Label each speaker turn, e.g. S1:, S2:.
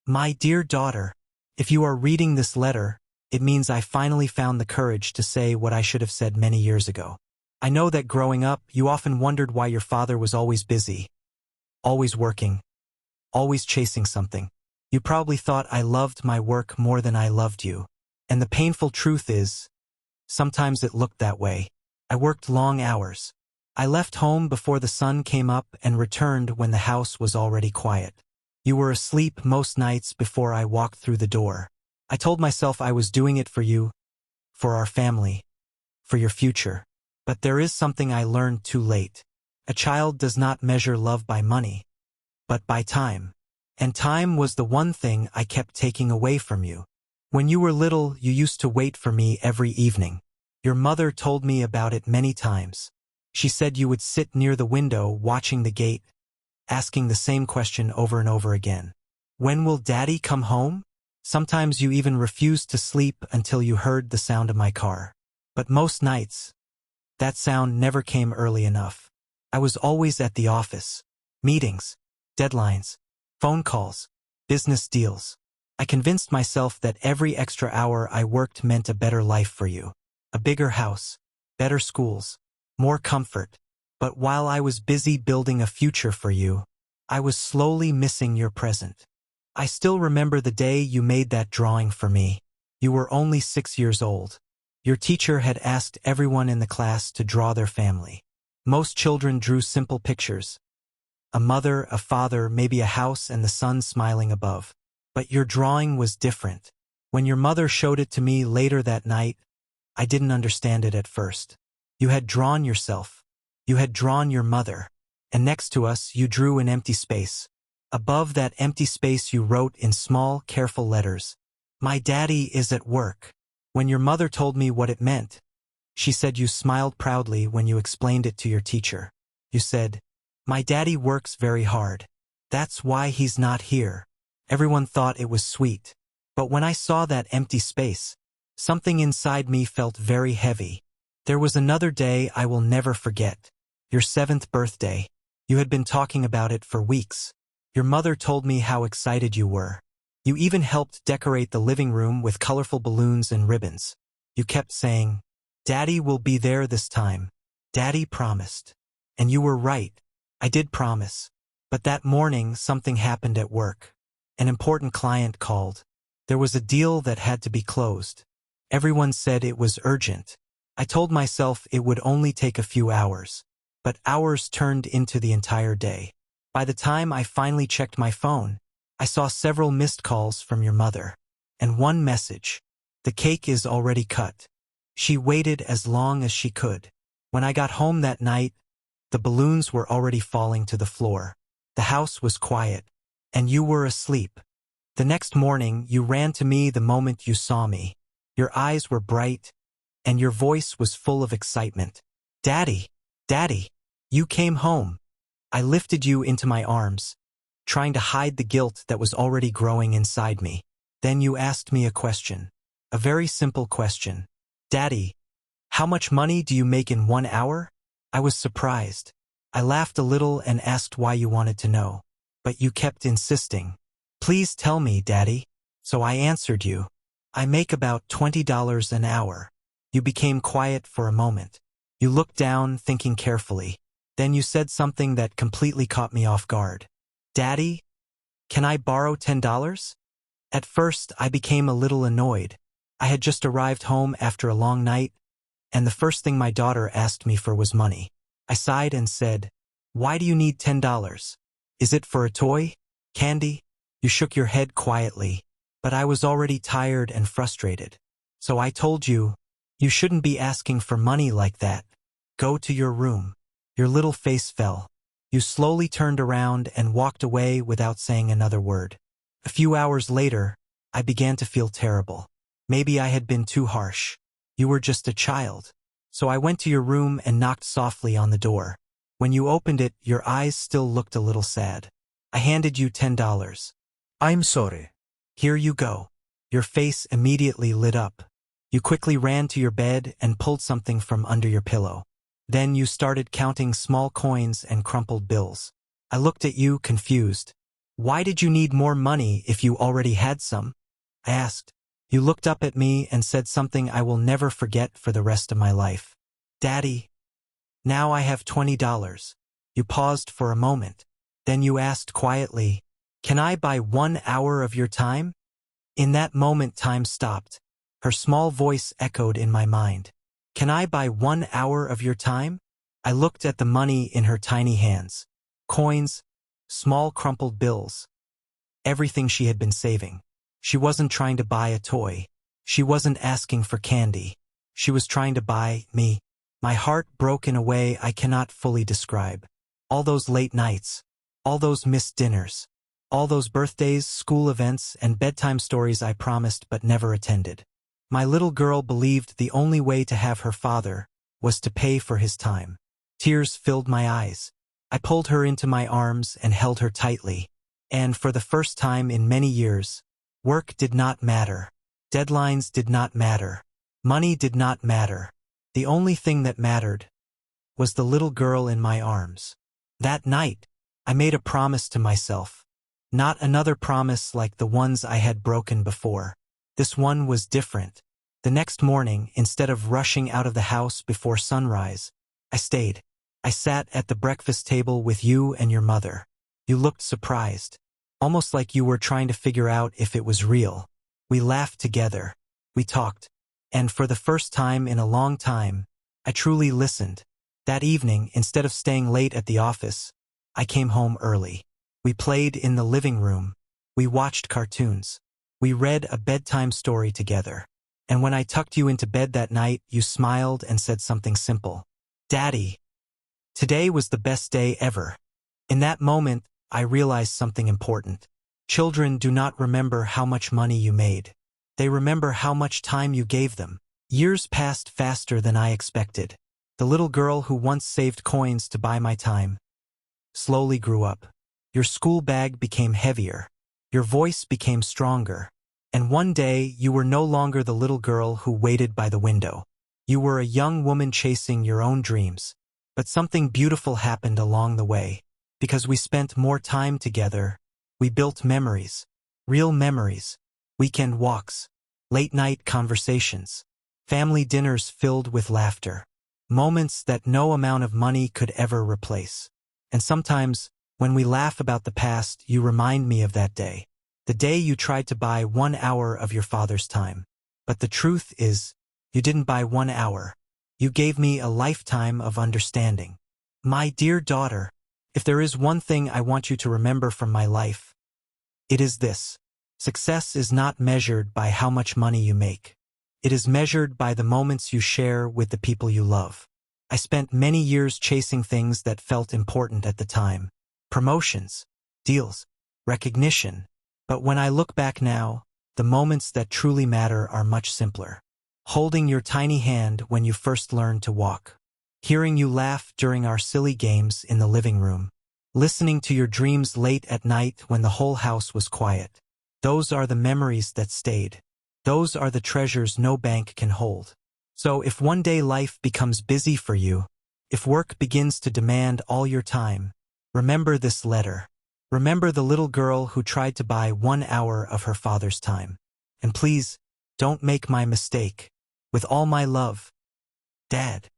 S1: My dear daughter, if you are reading this letter, it means I finally found the courage to say what I should have said many years ago. I know that growing up, you often wondered why your father was always busy, always working, always chasing something. You probably thought I loved my work more than I loved you. And the painful truth is, sometimes it looked that way. I worked long hours. I left home before the sun came up and returned when the house was already quiet. You were asleep most nights before I walked through the door. I told myself I was doing it for you, for our family, for your future. But there is something I learned too late. A child does not measure love by money, but by time. And time was the one thing I kept taking away from you. When you were little, you used to wait for me every evening. Your mother told me about it many times. She said you would sit near the window watching the gate, asking the same question over and over again. When will Daddy come home? Sometimes you even refused to sleep until you heard the sound of my car. But most nights, that sound never came early enough. I was always at the office. Meetings, deadlines, phone calls, business deals. I convinced myself that every extra hour I worked meant a better life for you. A bigger house, better schools, more comfort. But while I was busy building a future for you, I was slowly missing your present. I still remember the day you made that drawing for me. You were only 6 years old. Your teacher had asked everyone in the class to draw their family. Most children drew simple pictures. A mother, a father, maybe a house and the sun smiling above. But your drawing was different. When your mother showed it to me later that night, I didn't understand it at first. You had drawn yourself. You had drawn your mother. And next to us, you drew an empty space. Above that empty space you wrote in small, careful letters, "My daddy is at work." When your mother told me what it meant, she said you smiled proudly when you explained it to your teacher. You said, "My daddy works very hard. That's why he's not here." Everyone thought it was sweet. But when I saw that empty space, something inside me felt very heavy. There was another day I will never forget. Your 7th birthday. You had been talking about it for weeks. Your mother told me how excited you were. You even helped decorate the living room with colorful balloons and ribbons. You kept saying, "Daddy will be there this time. Daddy promised." And you were right. I did promise. But that morning, something happened at work. An important client called. There was a deal that had to be closed. Everyone said it was urgent. I told myself it would only take a few hours. But hours turned into the entire day. By the time I finally checked my phone, I saw several missed calls from your mother. And one message. "The cake is already cut." She waited as long as she could. When I got home that night, the balloons were already falling to the floor. The house was quiet. And you were asleep. The next morning, you ran to me the moment you saw me. Your eyes were bright, and your voice was full of excitement. "Daddy, Daddy, you came home." I lifted you into my arms, trying to hide the guilt that was already growing inside me. Then you asked me a question. A very simple question. "Daddy, how much money do you make in 1 hour?" I was surprised. I laughed a little and asked why you wanted to know. But you kept insisting. "Please tell me, Daddy." So I answered you. "I make about $20 an hour." You became quiet for a moment. You looked down, thinking carefully. Then you said something that completely caught me off guard. "Daddy, can I borrow $10? At first, I became a little annoyed. I had just arrived home after a long night, and the first thing my daughter asked me for was money. I sighed and said, "Why do you need $10? Is it for a toy? Candy?" You shook your head quietly, but I was already tired and frustrated. So I told you, "You shouldn't be asking for money like that. Go to your room." Your little face fell. You slowly turned around and walked away without saying another word. A few hours later, I began to feel terrible. Maybe I had been too harsh. You were just a child. So I went to your room and knocked softly on the door. When you opened it, your eyes still looked a little sad. I handed you $10.
S2: "I'm sorry."
S1: "Here you go." Your face immediately lit up. You quickly ran to your bed and pulled something from under your pillow. Then you started counting small coins and crumpled bills. I looked at you, confused. Why did you need more money if you already had some? I asked. You looked up at me and said something I will never forget for the rest of my life. Daddy, now I have $20. You paused for a moment. Then you asked quietly, can I buy 1 hour of your time? In that moment, time stopped. Her small voice echoed in my mind. Can I buy 1 hour of your time? I looked at the money in her tiny hands. Coins, small crumpled bills. Everything she had been saving. She wasn't trying to buy a toy. She wasn't asking for candy. She was trying to buy me. My heart broke in a way I cannot fully describe. All those late nights, all those missed dinners, all those birthdays, school events, and bedtime stories I promised but never attended. My little girl believed the only way to have her father was to pay for his time. Tears filled my eyes. I pulled her into my arms and held her tightly. And for the first time in many years, work did not matter. Deadlines did not matter. Money did not matter. The only thing that mattered was the little girl in my arms. That night, I made a promise to myself. Not another promise like the ones I had broken before. This one was different. The next morning, instead of rushing out of the house before sunrise, I stayed. I sat at the breakfast table with you and your mother. You looked surprised, almost like you were trying to figure out if it was real. We laughed together. We talked. And for the first time in a long time, I truly listened. That evening, instead of staying late at the office, I came home early. We played in the living room. We watched cartoons. We read a bedtime story together. And when I tucked you into bed that night, you smiled and said something simple. Daddy, today was the best day ever. In that moment, I realized something important. Children do not remember how much money you made. They remember how much time you gave them. Years passed faster than I expected. The little girl who once saved coins to buy my time slowly grew up. Your school bag became heavier. Your voice became stronger. And one day, you were no longer the little girl who waited by the window. You were a young woman chasing your own dreams. But something beautiful happened along the way. Because we spent more time together, we built memories. Real memories. Weekend walks. Late-night conversations. Family dinners filled with laughter. Moments that no amount of money could ever replace. And sometimes, when we laugh about the past, you remind me of that day. The day you tried to buy 1 hour of your father's time. But the truth is, you didn't buy 1 hour. You gave me a lifetime of understanding. My dear daughter, if there is one thing I want you to remember from my life, it is this. Success is not measured by how much money you make. It is measured by the moments you share with the people you love. I spent many years chasing things that felt important at the time. Promotions, deals, recognition. But when I look back now, the moments that truly matter are much simpler. Holding your tiny hand when you first learned to walk. Hearing you laugh during our silly games in the living room. Listening to your dreams late at night when the whole house was quiet. Those are the memories that stayed. Those are the treasures no bank can hold. So if one day life becomes busy for you, if work begins to demand all your time, remember this letter. Remember the little girl who tried to buy 1 hour of her father's time. And please, don't make my mistake. With all my love, Dad.